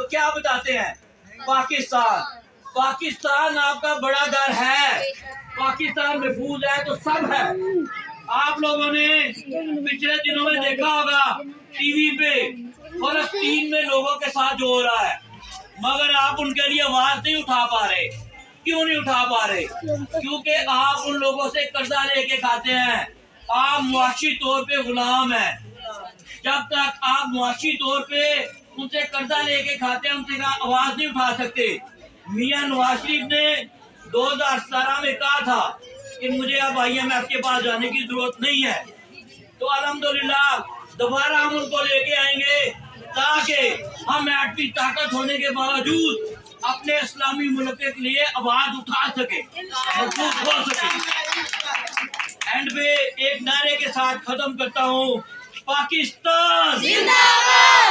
تو کیا بتاتے ہیں؟ پاکستان، پاکستان آپ کا بڑا گھر ہے، پاکستان محفوظ ہے تو سب ہے۔ آپ لوگوں نے پچھلے دنوں میں دیکھا ہوگا ٹی وی پہ فلسطین میں لوگوں کے ساتھ جو ہو رہا ہے، مگر آپ ان کے لیے آواز نہیں اٹھا پا رہے۔ کیوں نہیں اٹھا پا رہے؟ کیونکہ آپ ان لوگوں سے قرضہ لے کے کھاتے ہیں، آپ معاشی طور پہ غلام ہیں۔ جب تک آپ معاشی طور پہ ان سے قرضہ لے کے کھاتے ہیں، ان سے آواز نہیں اٹھا سکتے۔ میاں نواز شریف نے 2017 میں کہا تھا کہ مجھے اب IMF کے پاس جانے کی ضرورت نہیں ہے، تو الحمدللہ دوبارہ ہم ان کو لے کے آئیں گے تاکہ ہم ایٹمی طاقت ہونے کے باوجود اپنے اسلامی ملک کے لیے آواز اٹھا سکیں، محفوظ ہو سکیں۔ اینڈ پہ ایک نعرے کے ساتھ ختم کرتا ہوں، پاکستان زندہ باد۔